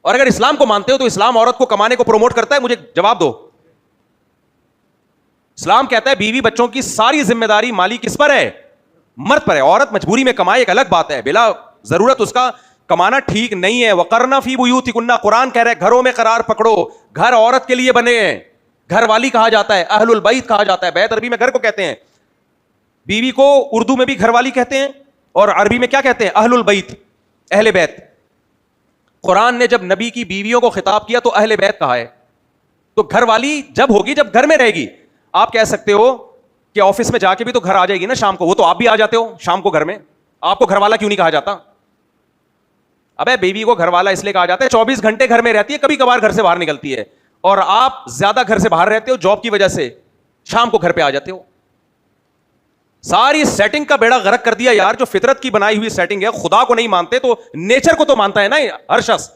اور اگر اسلام کو مانتے ہو تو اسلام عورت کو کمانے کو پروموٹ کرتا ہے؟ مجھے جواب دو. اسلام کہتا ہے بیوی بچوں کی ساری ذمہ داری مالی کس پر ہے؟ مرد پر ہے. عورت مجبوری میں کمائے ایک الگ بات ہے, بلا ضرورت اس کا کمانا ٹھیک نہیں ہے. وقرنا فی بیوتکن, قرآن کہہ رہا ہے گھروں میں قرار پکڑو. گھر عورت کے لیے بنے ہیں, گھر والی کہا جاتا ہے, اہل البیت کہا جاتا ہے. بیت عربی میں گھر کو کہتے ہیں. بیوی کو اردو میں بھی گھر والی کہتے ہیں اور عربی میں کیا کہتے ہیں؟ اہل البیت, اہل بیت. قرآن نے جب نبی کی بیویوں کو خطاب کیا تو اہل بیت کہا ہے. تو گھر والی جب ہوگی جب گھر میں رہے گی. آپ کہہ سکتے ہو کہ آفس میں جا کے بھی تو گھر آ جائے گی نا شام کو, وہ تو آپ بھی آ جاتے ہو شام کو گھر میں, آپ کو گھر والا کیوں نہیں کہا جاتا؟ ابے بیوی کو گھر والا اس لیے کہا جاتا ہے 24 گھنٹے گھر میں رہتی ہے, کبھی کبھار گھر سے باہر نکلتی ہے, اور آپ زیادہ گھر سے باہر رہتے ہو جاب کی وجہ سے, شام کو گھر پہ آ جاتے ہو. ساری سیٹنگ کا بیڑا غرق کر دیا یار. جو فطرت کی بنائی ہوئی سیٹنگ ہے, خدا کو نہیں مانتے تو نیچر کو تو مانتا ہے نا ہر شخص.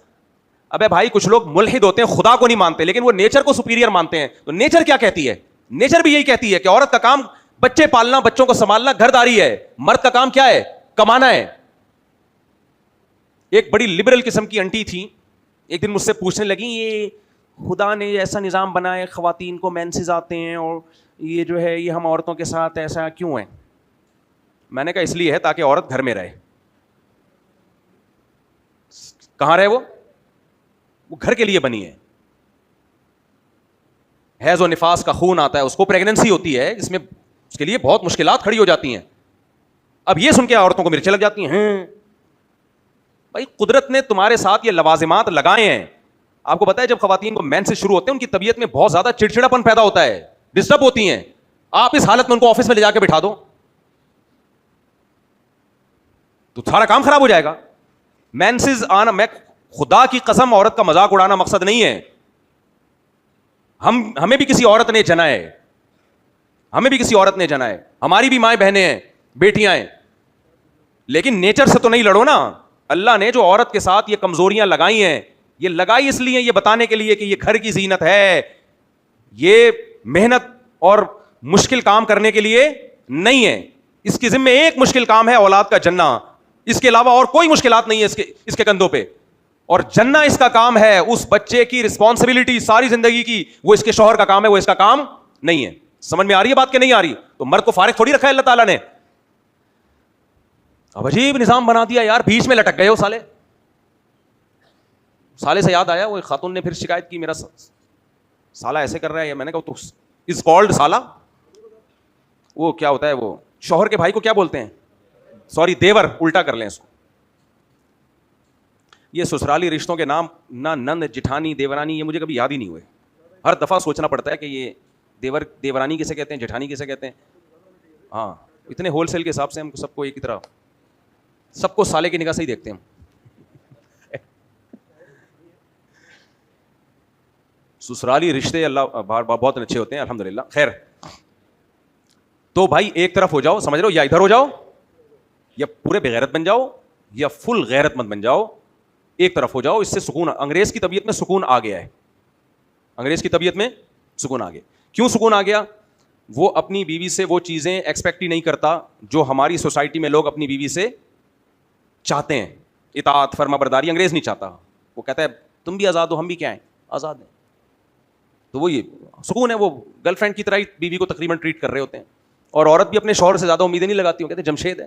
ابے بھائی کچھ لوگ ملحد ہوتے ہیں, خدا کو نہیں مانتے لیکن وہ نیچر کو سپیریئر مانتے ہیں. تو نیچر کیا کہتی ہے؟ نیچر بھی یہی کہتی ہے کہ عورت کا کام بچے پالنا, بچوں کو سنبھالنا, گھرداری ہے. مرد کا کام کیا ہے؟ کمانا ہے. ایک بڑی لبرل قسم کی انٹی تھی, ایک دن مجھ سے پوچھنے لگی یہ خدا نے ایسا نظام بنایا خواتین کو مینسز آتے ہیں اور یہ جو ہے یہ ہم عورتوں کے ساتھ ایسا کیوں ہے؟ میں نے کہا اس لیے ہے تاکہ عورت گھر میں رہے. کہاں رہے؟ وہ گھر کے لیے بنی ہے. حیض و نفاس کا خون آتا ہے, اس کو پریگننسی ہوتی ہے, اس میں اس کے لیے بہت مشکلات کھڑی ہو جاتی ہیں. اب یہ سن کے عورتوں کو مرچیں لگ جاتی ہیں. بھائی قدرت نے تمہارے ساتھ یہ لوازمات لگائے ہیں. آپ کو پتا ہے جب خواتین کو مینسز شروع ہوتے ہیں ان کی طبیعت میں بہت زیادہ چڑچڑاپن پیدا ہوتا ہے, ڈسٹرب ہوتی ہیں. آپ اس حالت میں ان کو آفس میں لے جا کے بٹھا دو تو سارا کام خراب ہو جائے گا. مینسز آنا, میں خدا کی قسم عورت کا مذاق اڑانا مقصد نہیں ہے. ہمیں بھی کسی عورت نے جنا ہے, ہمیں بھی کسی عورت نے جنا ہے, ہماری بھی مائیں بہنیں ہیں, بیٹیاں ہیں, لیکن نیچر سے تو نہیں لڑو نا. اللہ نے جو عورت کے ساتھ یہ کمزوریاں لگائی ہیں, یہ لگائی اس لیے, یہ بتانے کے لیے کہ یہ گھر کی زینت ہے, یہ محنت اور مشکل کام کرنے کے لیے نہیں ہے. اس کی ذمہ ایک مشکل کام ہے اولاد کا جننا, اس کے علاوہ اور کوئی مشکلات نہیں ہے اس کے کندھوں پہ. اور جننا اس کا کام ہے, اس بچے کی رسپانسبلٹی ساری زندگی کی وہ اس کے شوہر کا کام ہے, وہ اس کا کام نہیں ہے. سمجھ میں آ رہی ہے بات کہ نہیں آ رہی؟ تو مرد کو فارغ تھوڑی رکھا ہے اللہ تعالیٰ نے. اب عجیب نظام بنا دیا یار, بیچ میں لٹک گئے ہو سالے. سالے سے یاد آیا, وہ خاتون نے پھر شکایت کی میرا سالہ ایسے کر رہا ہے. میں نے کہا تو از کالڈ سالہ, وہ کیا ہوتا ہے, وہ شوہر کے بھائی کو کیا بولتے ہیں؟ سوری دیور, الٹا کر لیں اس کو. یہ سسرالی رشتوں کے نام نہ نند, جٹھانی, دیورانی, یہ مجھے کبھی یاد ہی نہیں ہوئے. ہر دفعہ سوچنا پڑتا ہے کہ یہ دیورانی کسے کہتے ہیں, جٹھانی کسے کہتے ہیں. ہاں اتنے ہول سیل کے حساب سے ہم سب کو ایک ہی طرح, سب کو سالے کی نگاہ سے ہی دیکھتے ہیں ہم. سسرالی رشتے اللہ بہت اچھے ہوتے ہیں الحمدللہ. خیر, تو بھائی ایک طرف ہو جاؤ, سمجھ رہے ہو, یا ادھر ہو جاؤ, یا پورے بغیرت بن جاؤ, یا فل غیرت مند بن جاؤ. ایک طرف ہو جاؤ, اس سے سکون. انگریز کی طبیعت میں سکون آ گیا ہے, انگریز کی طبیعت میں سکون آ گیا. کیوں سکون آ گیا؟ وہ اپنی بیوی سے وہ چیزیں ایکسپیکٹ ہی نہیں کرتا جو ہماری سوسائٹی میں لوگ اپنی بیوی سے چاہتے ہیں. اطاعت, فرما برداری انگریز نہیں چاہتا. وہ کہتا ہے تم بھی آزاد ہو, ہم بھی کیا ہیں, آزاد ہیں. تو وہ یہ سکون ہے, وہ گرل فرینڈ کی طرح ہی بیوی کو تقریباً ٹریٹ کر رہے ہوتے ہیں. اور عورت بھی اپنے شوہر سے زیادہ امیدیں نہیں لگاتی. وہ کہتے ہیں جمشید ہے,